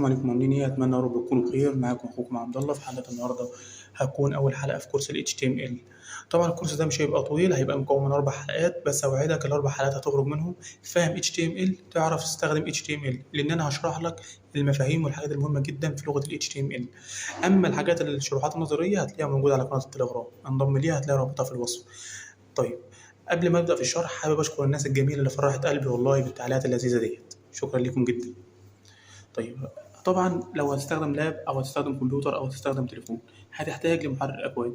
السلام عليكم، عاملين ايه؟ اتمنى يا رب تكونوا بخير. معاكم اخوكم عبد الله. في حلقه النهارده هتكون اول حلقه في كورس ال HTML. طبعا الكورس ده مش هيبقى طويل، هيبقى مكون من 4 حلقات بس. اوعدك ال4 حلقات هتخرج منهم فاهم HTML، تعرف تستخدم HTML، لان انا هشرح لك المفاهيم والحاجات المهمه جدا في لغه ال HTML. اما الحاجات الشروحات النظريه هتلاقيها موجوده على قناه التليجرام، انضم ليها هتلاقي رابطها في الوصف. طيب، قبل ما ابدا في الشرح حابب اشكر الناس الجميله اللي فرحت قلبي والله بالتعليقات اللذيذه ديت. شكرا لكم جدا. طيب، طبعا لو هتستخدم لاب او هتستخدم كمبيوتر او هتستخدم تليفون هتحتاج لمحرر اكواد.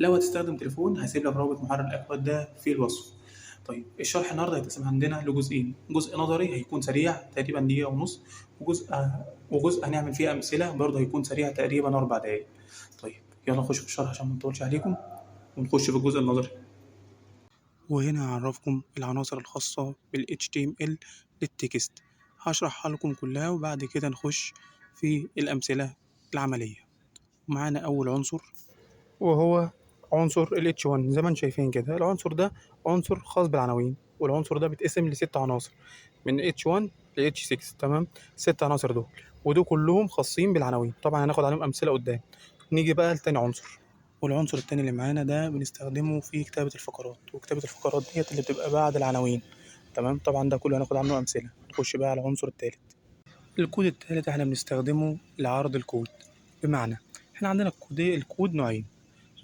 لو هتستخدم تليفون هسيب لك رابط محرر الاكواد ده في الوصف. طيب، الشرح النهارده هيتقسم عندنا لجزئين. جزء نظري هيكون سريع تقريبا دقيقة ونص، وجزء هنعمل فيه أمثلة برضه هيكون سريع تقريبا 4 دقايق. طيب، يلا نخش في الشرح عشان ما نطولش عليكم ونخش في الجزء النظري. وهنا هعرفكم العناصر الخاصة بال HTML للتكست، هشرحها لكم كلها وبعد كده نخش في الأمثلة العملية. معانا أول عنصر وهو عنصر ال H1. زي ما انتم شايفين كده العنصر ده عنصر خاص بالعناوين، والعنصر ده بيتقسم ل6 عناصر من H1 ل H6. تمام، 6 عناصر ودول كلهم خاصين بالعناوين. طبعا هناخد عليهم أمثلة قدام. نيجي بقى لتاني عنصر، والعنصر التاني اللي معانا ده بنستخدمه في كتابة الفقرات، وكتابة الفقرات ديت اللي بتبقى بعد العناوين. تمام، طبعا ده كله هناخد عنه أمثلة. نخش بقى على العنصر التالت. الكود التالت احنا بنستخدمه لعرض الكود. بمعنى احنا عندنا الكود نوعين.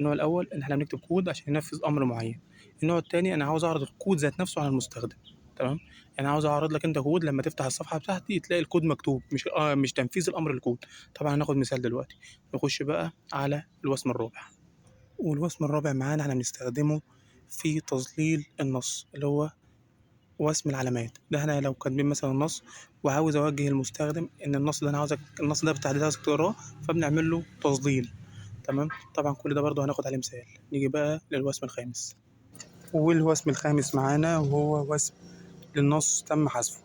النوع الأول إن احنا بنكتب كود عشان ينفذ أمر معين. النوع التاني أنا عاوز أعرض الكود ذات نفسه على المستخدم. تمام، يعني عاوز أعرض لك أنت كود لما تفتح الصفحة بتاعتي تلاقي الكود مكتوب، مش تنفيذ الأمر للكود. طبعا هناخد مثال دلوقتي. نخش بقى على الوسم الرابع. والوسم الرابع معانا احنا بنستخدمه في تظليل النص، اللي هو وسم العلامات. ده احنا لو كاتبين مثلا النص وعاوز اوجه المستخدم ان النص ده انا عاوزك، النص ده بالتحديد عاوزك تقراه، فبنعمل له تظليل. تمام، طبعا كل ده برضه هناخد عليه مثال. نيجي بقى للوسم الخامس. والوسم الخامس معانا وهو وسم للنص تم حذفه.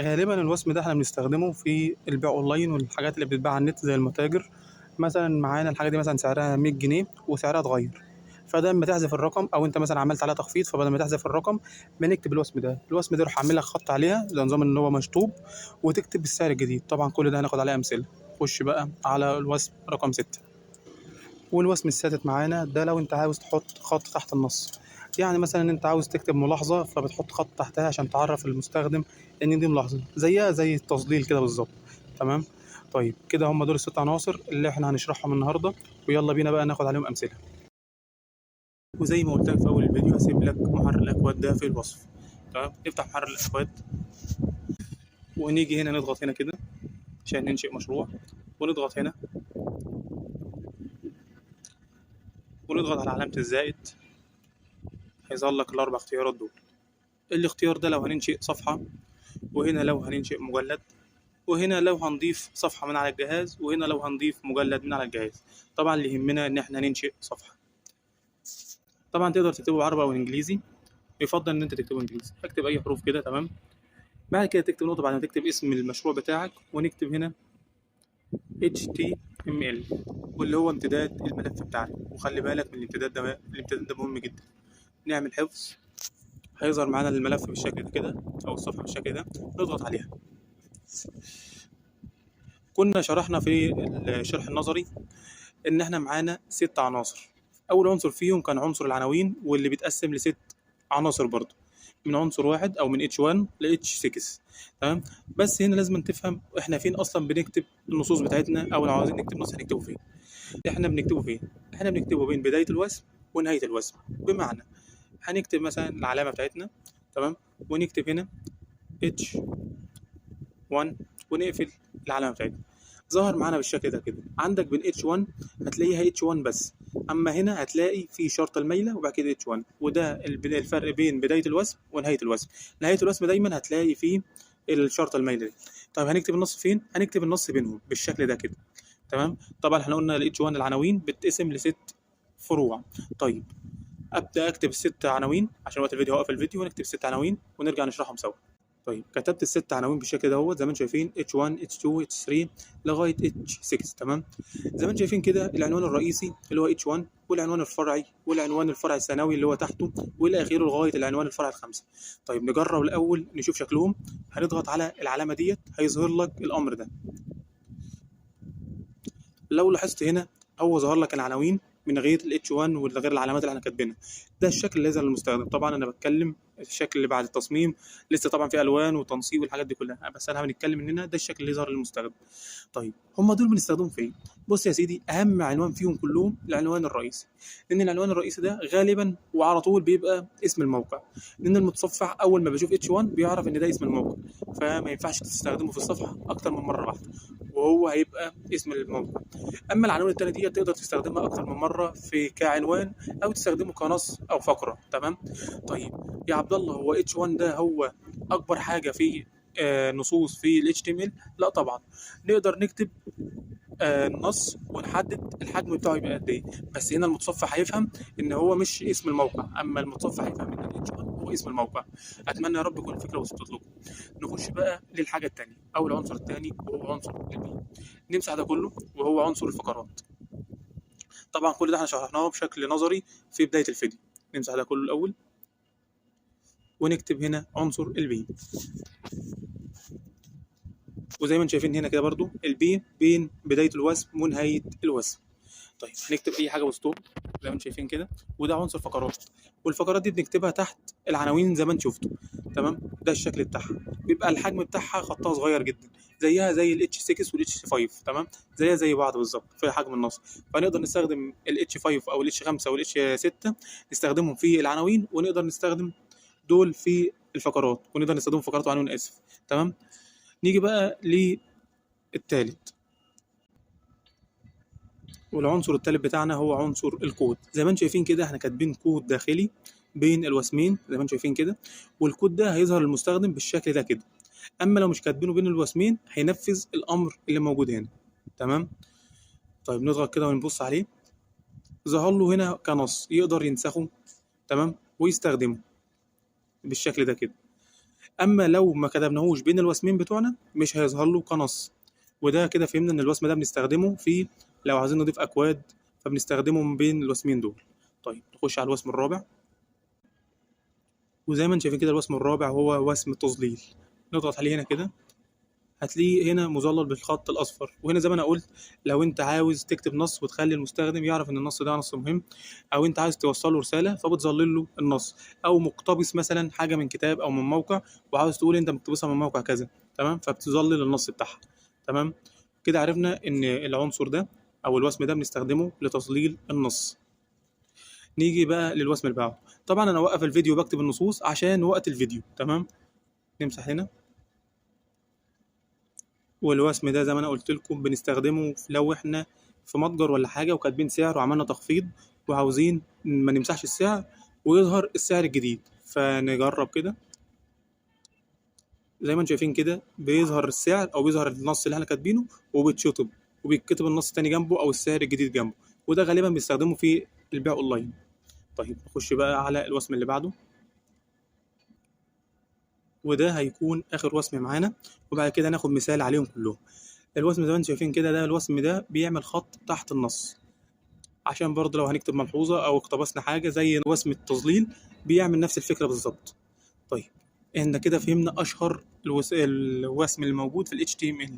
غالبا الوسم ده احنا بنستخدمه في البيع اونلاين والحاجات اللي بتتباع على النت زي المتاجر. مثلا معانا الحاجه دي مثلا سعرها 100 جنيه وسعرها اتغير، فده لما تحذف الرقم او انت مثلا عملت عليها تخفيض، فبدل ما تحذف الرقم بنكتب الوسم ده يروح عامل لك خط عليها زي نظام ان هو مشطوب، وتكتب السعر الجديد. طبعا كل ده هناخد عليه امثله. خش بقى على الوسم رقم 6. والوسم السادس معانا ده لو انت عاوز تحط خط تحت النص. يعني مثلا انت عاوز تكتب ملاحظة فبتحط خط تحتها عشان تعرف المستخدم ان دي ملاحظة، زيها زي التظليل كده بالظبط. تمام، طيب كده هم دول ال6 عناصر اللي احنا هنشرحهم النهاردة، ويلا بينا بقى ناخد عليهم امثلة. وزي ما قلت لك في اول الفيديو هسيب لك محرر الاكواد ده في الوصف. تمام، نفتح محرر الاكواد ونيجي هنا نضغط هنا كده عشان ننشئ مشروع، ونضغط هنا ونضغط على علامة الزائد. هيظهر لك ال4 اختيارات دول. الاختيار ده لو هننشئ صفحة، وهنا لو هننشئ مجلد، وهنا لو هنضيف صفحة من على الجهاز، وهنا لو هنضيف مجلد من على الجهاز. طبعا اللي يهمنا ان احنا ننشئ صفحة. طبعا تقدر تكتبه بعربي او انجليزي، يفضل ان انت تكتبه انجليزي. اكتب اي حروف كده. تمام، بعد كده تكتب نقطة بعد ما تكتب اسم المشروع بتاعك، ونكتب هنا HTML واللي هو امتداد الملف بتاعك. وخلي بالك من الامتداد ده مهم جدا. نعمل حفظ. هيظهر معانا الملف بالشكل ده كده او الصفحة بالشكل ده، نضغط عليها. كنا شرحنا في الشرح النظري ان احنا معانا 6 عناصر. اول عنصر فيهم كان عنصر العناوين، واللي بيتقسم ل6 عناصر برضه، من عنصر واحد او من H1 ل H6. تمام، بس هنا لازم تفهم احنا فين اصلا بنكتب النصوص بتاعتنا، او لو عاوزين نكتب نص هنكتبه فين. احنا بنكتبه بين بداية الوسم ونهاية الوسم. بمعنى هنكتب مثلا العلامة بتاعتنا. تمام، ونكتب هنا H1 ونقفل العلامة بتاعتنا. ظهر معانا بالشكل ده كده. عندك بين H1 هتلاقيها H1 بس، اما هنا هتلاقي في شرطة الميلة وبعد كده H1، وده الفرق بين بداية الوسم ونهاية الوسم. نهاية الوسم دايما هتلاقي فيه الشرطة الميلة دي. طيب هنكتب النص فين؟ هنكتب النص بينهم بالشكل ده كده. تمام، طبعا احنا قلنا ال H1 العناوين بتقسم ل6 فروع. طيب، ابدا اكتب ال6 عناوين عشان وقت الفيديو، هوقف الفيديو ونكتب 6 عناوين ونرجع نشرحهم سوا. طيب، كتبت ال6 عناوين بالشكل دوت زي ما انتم شايفين H1 H2 H3 لغايه H6. تمام، زي ما انتم شايفين كده العنوان الرئيسي اللي هو H1، والعنوان الفرعي، والعنوان الفرعي الثانوي اللي هو تحته، والى اخره لغايه العنوان الفرعي الخامس. طيب نجرب الاول نشوف شكلهم. هنضغط على العلامه ديت هيظهر لك الامر ده. لو لاحظت هنا هو ظهر لك العناوين من غير الاتش 1 ولا غير العلامات اللي احنا كاتبينها. ده الشكل اللي يظهر للمستخدم. طبعا انا بتكلم الشكل اللي بعد التصميم، لسه طبعا في الوان وتنسيق والحاجات دي كلها، بس انا بنتكلم ان هنا ده الشكل اللي يظهر للمستخدم. طيب هم دول بنستخدمهم فين؟ بص يا سيدي، اهم عنوان فيهم كلهم العنوان الرئيسي، لان العنوان الرئيسي ده غالبا وعلى طول بيبقى اسم الموقع، لان المتصفح اول ما بيشوف اتش 1 بيعرف ان ده اسم الموقع، فما ينفعش تستخدمه في الصفحه اكتر من مره واحده، وهو هيبقى اسم الموقع. اما العناوين التانية دي تقدر تستخدمها اكتر من مره في كعنوان، او تستخدمه كنص او فقره. تمام. طيب يا عبد الله، هو اتش 1 ده هو اكبر حاجه في نصوص في ال HTML؟ لا طبعا. نقدر نكتب النص ونحدد الحجم بتاعه يبقى قد ايه، بس هنا المتصفح هيفهم ان هو مش اسم الموقع، اما المتصفح هيفهم ان ال H1 هو اسم الموقع. اتمنى يا رب تكون الفكره وصلت لكم. نخش بقى للحاجه الثانيه او العنصر الثاني، وهو عنصر البي. نمسح ده كله وهو عنصر الفقرات. طبعا كل ده احنا شرحناه بشكل نظري في بدايه الفيديو. نمسح ده كله الاول ونكتب هنا عنصر البي. وزي ما انتم شايفين هنا كده برضو البي بين بدايه الوسم ونهايه الوسم. طيب هنكتب اي حاجه وسطهم زي ما انتم شايفين كده، وده عنصر فقرات، والفقرات دي بنكتبها تحت العناوين زي ما انتم شفتوا. تمام. ده الشكل بتاعها، بيبقى الحجم بتاعها خطها صغير جدا، زيها زي الاتش 6 والاتش 5. تمام. زيها زي بعض بالظبط في حجم النص. فنقدر نستخدم الاتش 5 او الاتش 5 والاتش 6 نستخدمهم في العناوين، ونقدر نستخدم دول في الفقرات، ونقدر نستخدمهم في فقرات وعناوين، اسف. تمام. نيجي بقى للتالت، والعنصر التالت بتاعنا هو عنصر الكود. زي ما انتم شايفين كده احنا كاتبين كود داخلي بين الوسمين زي ما انتم شايفين كده، والكود ده هيظهر للمستخدم بالشكل ده كده. اما لو مش كاتبينه بين الوسمين هينفذ الامر اللي موجود هنا. تمام. طيب نضغط كده ونبص عليه، ظهر له هنا كنص يقدر ينسخه. تمام. ويستخدمه بالشكل ده كده. اما لو ما كتبناهوش بين الوسمين بتوعنا مش هيظهر له كنص. وده كده فهمنا ان الوسم ده بنستخدمه في لو عايزين نضيف اكواد، فبنستخدمه من بين الوسمين دول. طيب نخش على الوسم الرابع، وزي ما انتم شايفين كده الوسم الرابع هو وسم التظليل. نضغط عليه هنا كده، هتلاقيه هنا مظلل بالخط الاصفر. وهنا زي ما انا قلت، لو انت عاوز تكتب نص وتخلي المستخدم يعرف ان النص ده نص مهم، او انت عايز توصل له رساله فبتظلل له النص، او مقتبس مثلا حاجه من كتاب او من موقع وعاوز تقول انت مقتبسها من موقع كذا. تمام. فبتظلل النص بتاعها. تمام. كده عرفنا ان العنصر ده او الوسم ده بنستخدمه لتظليل النص. نيجي بقى للوسم اللي بعده. طبعا انا اوقف الفيديو بكتب النصوص عشان وقت الفيديو. تمام. نمسح هنا. والوسم ده زي ما انا قلت لكم بنستخدمه لو احنا في متجر ولا حاجه وكاتبين سعر وعملنا تخفيض وعاوزين ما نمسحش السعر ويظهر السعر الجديد. فنجرب كده، زي ما انتم شايفين كده بيظهر السعر او بيظهر النص اللي احنا كاتبينه وبيتشطب وبيتكتب النص التاني جنبه او السعر الجديد جنبه. وده غالبا بيستخدمه في البيع اونلاين. طيب نخش بقى على الوسم اللي بعده، وده هيكون اخر وسم معانا، وبعد كده ناخد مثال عليهم كلهم. الوسم زي ما انتم شايفين كده، ده الوسم ده بيعمل خط تحت النص، عشان برضه لو هنكتب ملحوظة او اقتبسنا حاجة زي وسم التظليل بيعمل نفس الفكرة بالظبط. طيب احنا كده فهمنا اشهر الوسم اللي موجود في ال HTML.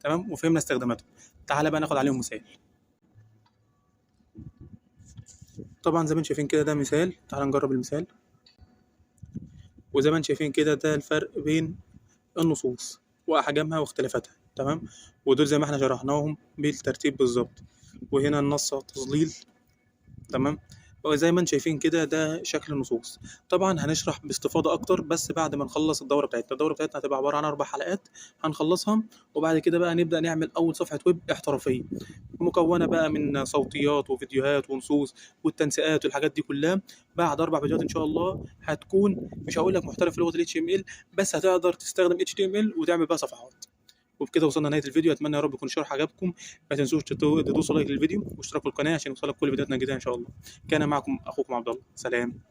تمام. وفهمنا استخداماته. تعالى بقى ناخد عليهم مثال. طبعا زي ما انتم شايفين كده ده مثال، تعالى نجرب المثال. وزي ما انتم شايفين كده ده الفرق بين النصوص واحجامها واختلافاتها. تمام. ودول زي ما احنا شرحناهم بالترتيب بالظبط. وهنا النص تظليل. تمام. وزي ما انتم شايفين كده ده شكل النصوص. طبعا هنشرح باستفاضه اكتر بس بعد ما نخلص الدوره بتاعتنا. الدوره بتاعتنا هتبقى عباره عن 4 حلقات هنخلصها، وبعد كده بقى نبدا نعمل اول صفحه ويب احترافيه مكونه بقى من صوتيات وفيديوهات ونصوص والتنسيقات والحاجات دي كلها. بعد 4 فيديوهات ان شاء الله هتكون مش هقول لك محترف في لغه ال HTML، بس هتقدر تستخدم HTML وتعمل بقى صفحات. وبكده وصلنا لنهايه الفيديو. اتمنى يا رب يكون الشرح عجبكم. ما تنسوش تدوسوا لايك للفيديو واشتركوا القناه عشان يوصلك كل فيديوهاتنا الجديده ان شاء الله. كان معكم اخوكم عبد الله. سلام.